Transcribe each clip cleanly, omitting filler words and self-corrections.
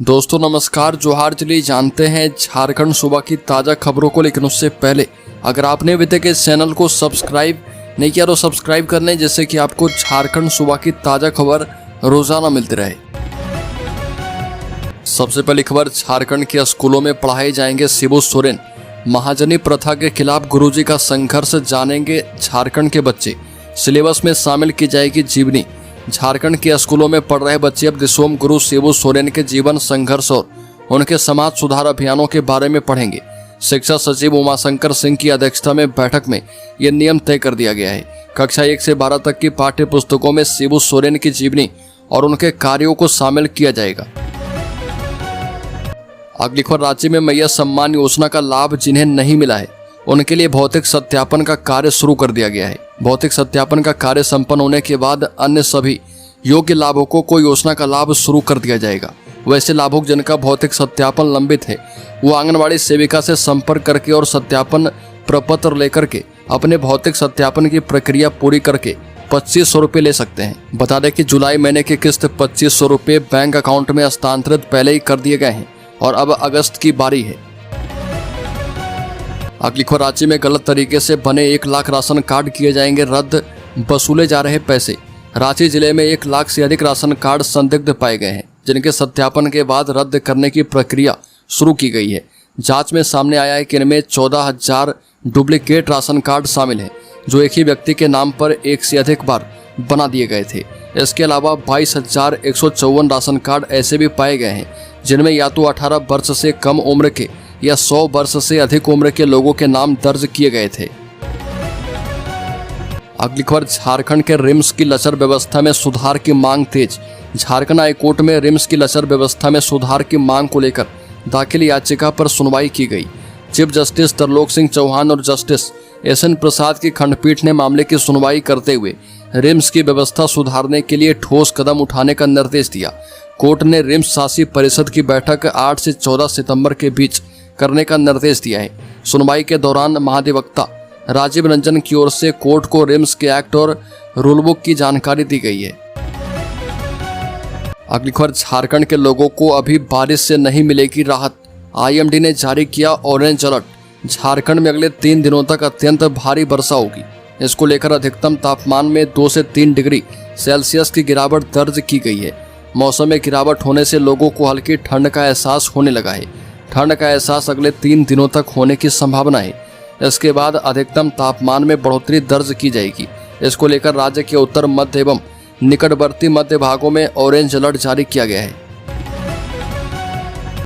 दोस्तों नमस्कार, जोहार। चलिए जानते हैं झारखंड सूबा की ताज़ा खबरों को, लेकिन उससे पहले अगर आपने अभी तक इस चैनल को सब्सक्राइब नहीं किया तो सब्सक्राइब कर लें, जिससे कि आपको झारखंड सूबा की ताज़ा खबर रोजाना मिलती रहे। सबसे पहली खबर, झारखंड के स्कूलों में पढ़ाए जाएंगे शिबू सोरेन। महाजनी प्रथा के खिलाफ गुरुजी का संघर्ष जानेंगे झारखंड के बच्चे। सिलेबस में शामिल की जाएगी जीवनी। झारखंड के स्कूलों में पढ़ रहे बच्चे अब दिशोम गुरु शिबू सोरेन के जीवन संघर्ष और उनके समाज सुधार अभियानों के बारे में पढ़ेंगे। शिक्षा सचिव उमाशंकर सिंह की अध्यक्षता में बैठक में यह नियम तय कर दिया गया है। कक्षा 1 से 12 तक की पाठ्य पुस्तकों में शिबू सोरेन की जीवनी और उनके कार्यों को शामिल किया जाएगा। अगली खबर, राज्य में मैया सम्मान योजना का लाभ जिन्हें नहीं मिला है उनके लिए भौतिक सत्यापन का कार्य शुरू कर दिया गया है। भौतिक सत्यापन का कार्य संपन्न होने के बाद अन्य सभी योग्य लाभुकों को योजना का लाभ शुरू कर दिया जाएगा। वैसे लाभुक जिनका भौतिक सत्यापन लंबित है वो आंगनबाड़ी सेविका से संपर्क करके और सत्यापन प्रपत्र लेकर के अपने भौतिक सत्यापन की प्रक्रिया पूरी करके 2500 रुपये ले सकते हैं। बता दें कि जुलाई महीने की किस्त 2500 रुपये बैंक अकाउंट में हस्तांतरित पहले ही कर दिए गए हैं और अब अगस्त की बारी है। अगली खबर, राज्य में गलत तरीके से बने 1 लाख राशन कार्ड किए जाएंगे रद्द, वसूले जा रहे पैसे। रांची जिले में 1 लाख से अधिक राशन कार्ड संदिग्ध पाए गए हैं, जिनके सत्यापन के बाद रद्द करने की प्रक्रिया शुरू की गई है। जांच में सामने आया है कि इनमें 14,000 डुप्लीकेट राशन कार्ड शामिल हैं, जो एक ही व्यक्ति के नाम पर एक से अधिक बार बना दिए गए थे। इसके अलावा 22,154 राशन कार्ड ऐसे भी पाए गए हैं जिनमें या तो 18 वर्ष से कम उम्र के या 100 वर्ष से अधिक उम्र के लोगों के नाम दर्ज किए गए थे। अगली खबर, झारखंड के रिम्स की लचर व्यवस्था में सुधार की मांग तेज। झारखंड हाईकोर्ट में रिम्स की लचर व्यवस्था में सुधार की मांग को लेकर दाखिल याचिका पर सुनवाई की गई। चीफ जस्टिस तरलोक सिंह चौहान और जस्टिस SN प्रसाद की खंडपीठ ने मामले की सुनवाई करते हुए रिम्स की व्यवस्था सुधारने के लिए ठोस कदम उठाने का निर्देश दिया। कोर्ट ने रिम्स शासी परिषद की बैठक 8 से 14 सितंबर के बीच करने का निर्देश दिया है। सुनवाई के दौरान महाधिवक्ता राजीव रंजन की ओर से कोर्ट को रिम्स के एक्ट और रूलबुक की जानकारी दी गई है। अगली खबर, झारखंड के लोगों को अभी बारिश से नहीं मिलेगी राहत। IMD ने जारी किया ऑरेंज अलर्ट। झारखंड में अगले 3 दिनों तक अत्यंत भारी वर्षा होगी। इसको लेकर अधिकतम तापमान में 2 से 3 डिग्री सेल्सियस की गिरावट दर्ज की गई है। मौसम में गिरावट होने से लोगों को हल्की ठंड का एहसास होने लगा है। ठंड का एहसास अगले 3 दिनों तक होने की संभावना है। इसके बाद अधिकतम तापमान में बढ़ोतरी दर्ज की जाएगी। इसको लेकर राज्य के उत्तर मध्य एवं निकटवर्ती मध्य भागों में ऑरेंज अलर्ट जारी किया गया है।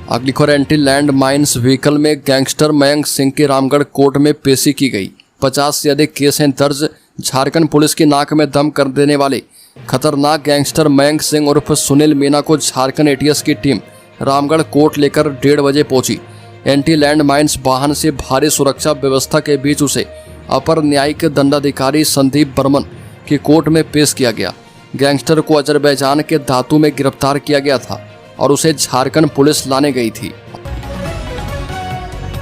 अगली खबर, एंटी लैंड माइंस व्हीकल में गैंगस्टर मयंक सिंह की रामगढ़ कोर्ट में पेशी की गई। 50 से अधिक केस हैं दर्ज। झारखंड पुलिस की नाक में दम कर देने वाले खतरनाक गैंगस्टर मयंक सिंह उर्फ सुनील मीना को झारखंड ATS की टीम रामगढ़ कोर्ट लेकर 1:30 बजे पहुंची। एंटी लैंड माइंस वाहन से भारी सुरक्षा व्यवस्था के बीच उसे अपर न्यायिक दंडाधिकारी संदीप बर्मन की कोर्ट में पेश किया गया। गैंगस्टर को अजरबैजान के धातु में गिरफ्तार किया गया था और उसे झारखंड पुलिस लाने गई थी।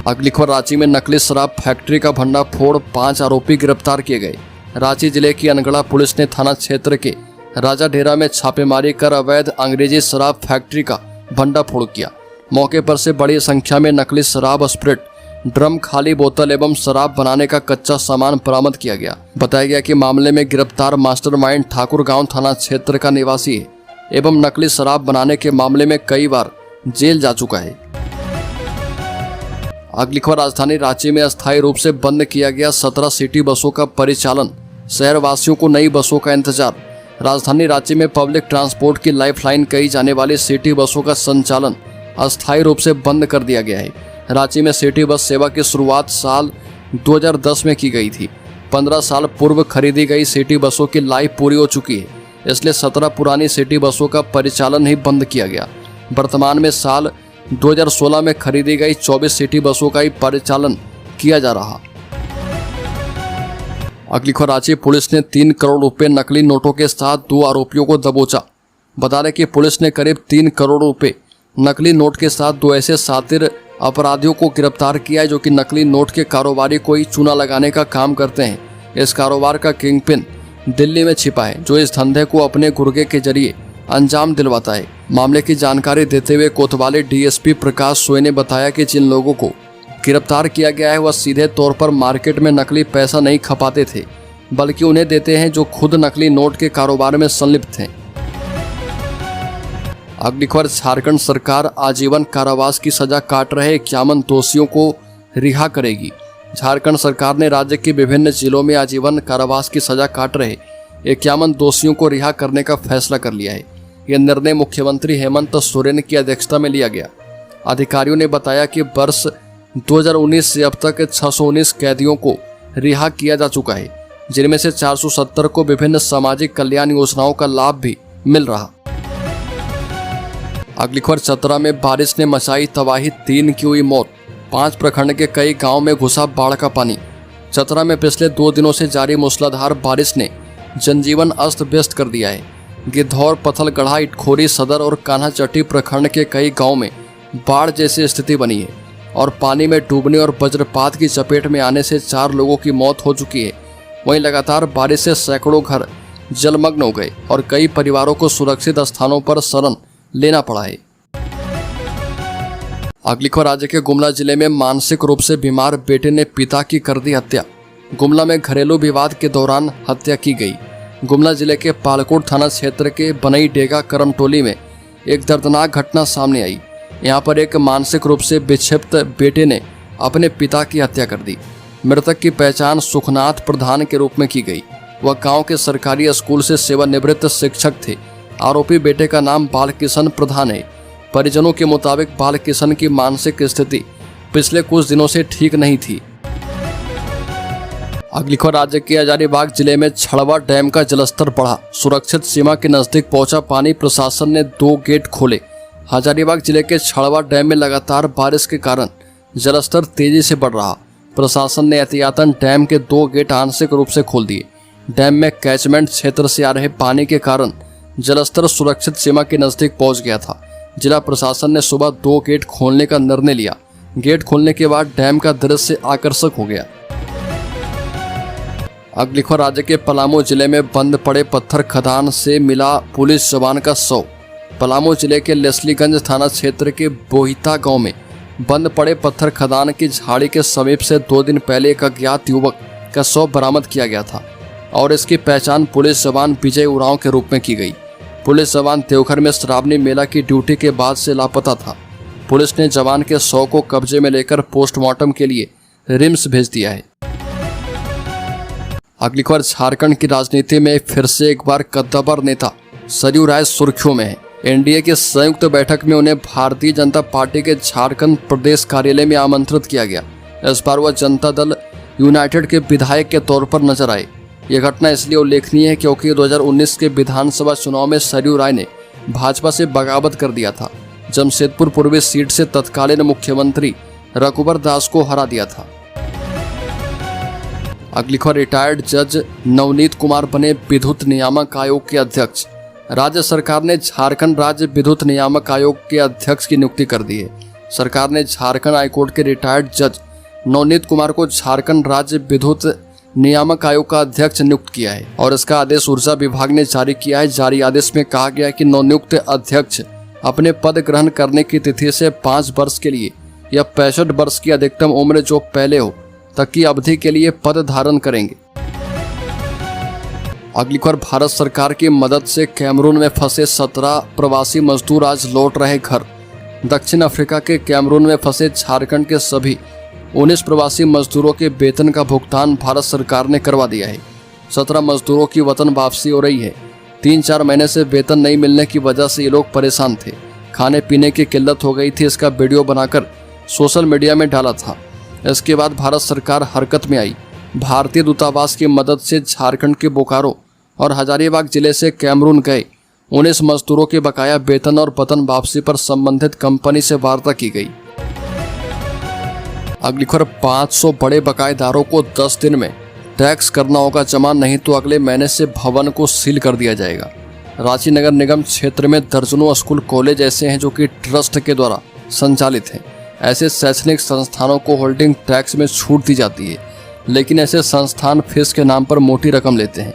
अगली खबर, रांची में नकली शराब फैक्ट्री का भंडाफोड़, 5 आरोपी गिरफ्तार किए गए। रांची जिले की अनगढ़ा पुलिस ने थाना क्षेत्र के राजा डेरा में छापेमारी कर अवैध अंग्रेजी शराब फैक्ट्री का भंडाफोड़ किया। मौके पर से बड़ी संख्या में नकली शराब, स्प्रिट, ड्रम, खाली बोतल एवं शराब बनाने का कच्चा सामान बरामद किया गया। बताया गया कि मामले में गिरफ्तार मास्टरमाइंड ठाकुरगांव थाना क्षेत्र का निवासी है एवं नकली शराब बनाने के मामले में कई बार जेल जा चुका है। अगली खबर, राजधानी रांची में अस्थायी रूप से बंद किया गया 17 सिटी बसों का परिचालन। शहर वासियों को नई बसों का इंतजार। राजधानी रांची में पब्लिक ट्रांसपोर्ट की लाइफलाइन कही जाने वाली सिटी बसों का संचालन अस्थायी रूप से बंद कर दिया गया है। रांची में सिटी बस सेवा की शुरुआत साल 2010 में की गई थी। 15 साल पूर्व खरीदी गई सिटी बसों की लाइफ पूरी हो चुकी है, इसलिए 17 पुरानी सिटी बसों का परिचालन ही बंद किया गया। वर्तमान में साल 2016 में खरीदी गई 24 सिटी बसों का ही परिचालन किया जा रहा। अगली खबर, रांची पुलिस ने 3 करोड़ रुपए नकली नोटों के साथ 2 आरोपियों को दबोचा। बता दें कि पुलिस ने करीब 3 करोड़ रुपए नकली नोट के साथ 2 ऐसे शातिर अपराधियों को गिरफ्तार किया है जो कि नकली नोट के कारोबारी को ही चूना लगाने का काम करते हैं। इस कारोबार का किंगपिन दिल्ली में छिपा है, जो इस धंधे को अपने गुर्गे के जरिए अंजाम दिलवाता है। मामले की जानकारी देते हुए कोतवाली डीएसपी प्रकाश सोय ने बताया कि जिन लोगों को गिरफ्तार किया गया है वह सीधे तौर पर मार्केट में नकली पैसा नहीं खपाते थे, बल्कि उन्हें देते हैं जो खुद नकली नोट के कारोबार में संलिप्त हैं। अगली खबर, झारखंड सरकार आजीवन कारावास की सजा काट रहे 51 दोषियों को रिहा करेगी। झारखंड सरकार ने राज्य के विभिन्न जिलों में आजीवन कारावास की सजा काट रहे 51 दोषियों को रिहा करने का फैसला कर लिया है। यह निर्णय मुख्यमंत्री हेमंत सोरेन की अध्यक्षता में लिया गया। अधिकारियों ने बताया कि वर्ष 2019 से अब तक 619 कैदियों को रिहा किया जा चुका है, जिनमें से 470 को विभिन्न सामाजिक कल्याण योजनाओं का लाभ भी मिल रहा। अगली खबर, चतरा में बारिश ने मचाई तबाही, 3 की हुई मौत। 5 प्रखंड के कई गांव में घुसा बाढ़ का पानी। चतरा में पिछले 2 दिनों से जारी मूसलाधार बारिश ने जनजीवन अस्त व्यस्त कर दिया है। गिद्धौर, पथलगढ़ा, इटखोरी सदर और कान्हाचट्टी प्रखंड के कई गांव में बाढ़ जैसी स्थिति बनी है और पानी में डूबने और वज्रपात की चपेट में आने से 4 लोगों की मौत हो चुकी है। वहीं लगातार बारिश से सैकड़ों घर जलमग्न हो गए और कई परिवारों को सुरक्षित स्थानों पर शरण लेना पड़ा है। अगली खबर, राज्य के गुमला जिले में मानसिक रूप से बीमार बेटे ने पिता की कर दी हत्या। गुमला में घरेलू विवाद के दौरान हत्या की गई। गुमला जिले के पालकोट थाना क्षेत्र के बनई डेगा करमटोली में एक दर्दनाक घटना सामने आई। यहां पर एक मानसिक रूप से विक्षिप्त बेटे ने अपने पिता की हत्या कर दी। मृतक की पहचान सुखनाथ प्रधान के रूप में की गई। वह गांव के सरकारी स्कूल से सेवानिवृत्त शिक्षक थे। आरोपी बेटे का नाम बालकिशन प्रधान है। परिजनों के मुताबिक बालकिशन की मानसिक स्थिति पिछले कुछ दिनों से ठीक नहीं थी। अगली खबर, राज्य के हजारीबाग जिले में छड़वा डैम का जलस्तर बढ़ा। सुरक्षित सीमा के नजदीक पहुंचा पानी, प्रशासन ने 2 गेट खोले। हजारीबाग जिले के छड़वा डैम में लगातार बारिश के कारण जलस्तर तेजी से बढ़ रहा। प्रशासन ने एहतियातन डैम के 2 गेट आंशिक रूप से खोल दिए। डैम में कैचमेंट क्षेत्र से आ रहे पानी के कारण जलस्तर सुरक्षित सीमा के नजदीक पहुंच गया था। जिला प्रशासन ने सुबह 2 गेट खोलने का निर्णय लिया। गेट खोलने के बाद डैम का दृश्य आकर्षक हो गया। अगली खबर, राज्य के पलामू जिले में बंद पड़े पत्थर खदान से मिला पुलिस जवान का शव। पलामू जिले के लेस्लीगंज थाना क्षेत्र के बोहिता गांव में बंद पड़े पत्थर खदान की झाड़ी के समीप से 2 दिन पहले एक अज्ञात युवक का शव बरामद किया गया था और इसकी पहचान पुलिस जवान विजय उरांव के रूप में की गई। पुलिस जवान देवघर में श्रावणी मेला की ड्यूटी के बाद से लापता था। पुलिस ने जवान के शव को कब्जे में लेकर पोस्टमार्टम के लिए रिम्स भेज दिया है। अगली खबर, झारखंड की राजनीति में फिर से एक बार कद्दावर नेता सरयू राय सुर्खियों में है। एनडीए की संयुक्त बैठक में उन्हें भारतीय जनता पार्टी के झारखंड प्रदेश कार्यालय में आमंत्रित किया गया। इस बार वह जनता दल यूनाइटेड के विधायक के तौर पर नजर आए। यह घटना इसलिए उल्लेखनीय है क्योंकि 2019 के विधानसभा चुनाव में सरयू राय ने भाजपा से बगावत कर दिया था। जमशेदपुर पूर्वी सीट से तत्कालीन मुख्यमंत्री रघुवर दास को हरा दिया था। अगली खबर, रिटायर्ड जज नवनीत कुमार बने विद्युत नियामक आयोग के अध्यक्ष। राज्य सरकार ने झारखंड राज्य विद्युत नियामक आयोग के अध्यक्ष की नियुक्ति कर दी है। सरकार ने झारखंड हाईकोर्ट के रिटायर्ड जज नवनीत कुमार को झारखंड राज्य विद्युत नियामक आयोग का अध्यक्ष नियुक्त किया है और इसका आदेश ऊर्जा विभाग ने जारी किया है। जारी आदेश में कहा गया है कि नवनियुक्त अध्यक्ष अपने पद ग्रहण करने की तिथि से 5 वर्ष के लिए या 65 वर्ष की अधिकतम उम्र जो पहले हो तक की अवधि के लिए पद धारण करेंगे। अगली खबर, भारत सरकार की मदद से कैमरून में फंसे 17 प्रवासी मजदूर आज लौट रहे घर। दक्षिण अफ्रीका के कैमरून में फंसे झारखंड के सभी 19 प्रवासी मजदूरों के वेतन का भुगतान भारत सरकार ने करवा दिया है। 17 मजदूरों की वतन वापसी हो रही है। 3-4 महीने से वेतन नहीं मिलने की वजह से ये लोग परेशान थे। खाने पीने की किल्लत हो गई थी। इसका वीडियो बनाकर सोशल मीडिया में डाला था। इसके बाद भारत सरकार हरकत में आई। भारतीय दूतावास की मदद से झारखंड के बोकारो और हजारीबाग जिले से कैमरून गए 19 मजदूरों के बकाया वेतन और वतन वापसी पर संबंधित कंपनी से वार्ता की गई। अगली खबर, 500 बड़े बकायेदारों को 10 दिन में टैक्स करना होगा जमा, नहीं तो अगले महीने से भवन को सील कर दिया जाएगा। रांची नगर निगम क्षेत्र में दर्जनों स्कूल कॉलेज ऐसे हैं जो कि ट्रस्ट के द्वारा संचालित हैं। ऐसे शैक्षणिक संस्थानों को होल्डिंग टैक्स में छूट दी जाती है, लेकिन ऐसे संस्थान फीस के नाम पर मोटी रकम लेते हैं।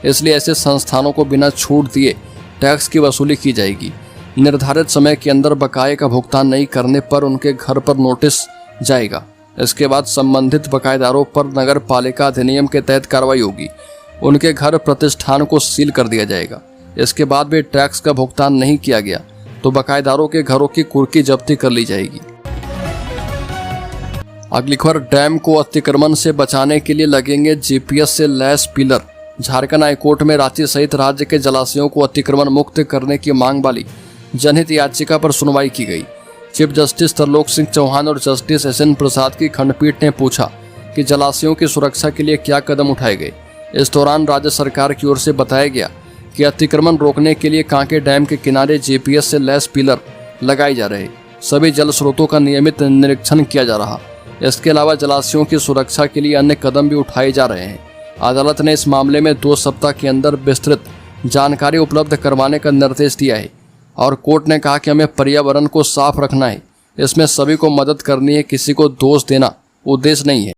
इसलिए ऐसे संस्थानों को बिना छूट दिए टैक्स की वसूली की जाएगी। निर्धारित समय के अंदर बकाये का भुगतान नहीं करने पर उनके घर पर नोटिस जाएगा। इसके बाद संबंधित बकायेदारों पर नगर पालिका अधिनियम के तहत कार्रवाई होगी। उनके घर प्रतिष्ठान को सील कर दिया जाएगा। इसके बाद भी टैक्स का भुगतान नहीं किया गया तो बकायेदारों के घरों की कुर्की जब्ती कर ली जाएगी। अगली खबर, डैम को अतिक्रमण से बचाने के लिए लगेंगे जीपीएस से लैस पिलर। झारखंड हाईकोर्ट में रांची सहित राज्य के जलाशयों को अतिक्रमण मुक्त करने की मांग वाली जनहित याचिका पर सुनवाई की गई। चीफ जस्टिस तरलोक सिंह चौहान और जस्टिस एसएन प्रसाद की खंडपीठ ने पूछा कि जलाशयों की सुरक्षा के लिए क्या कदम उठाए गए। इस दौरान राज्य सरकार की ओर से बताया गया कि अतिक्रमण रोकने के लिए कांके डैम के किनारे जीपीएस से लैस पिलर लगाए जा रहे। सभी जल स्रोतों का नियमित निरीक्षण किया जा रहा। इसके अलावा जलाशयों की सुरक्षा के लिए अन्य कदम भी उठाए जा रहे हैं। अदालत ने इस मामले में 2 सप्ताह के अंदर विस्तृत जानकारी उपलब्ध करवाने का निर्देश दिया है और कोर्ट ने कहा कि हमें पर्यावरण को साफ रखना है। इसमें सभी को मदद करनी है, किसी को दोष देना उद्देश्य नहीं है।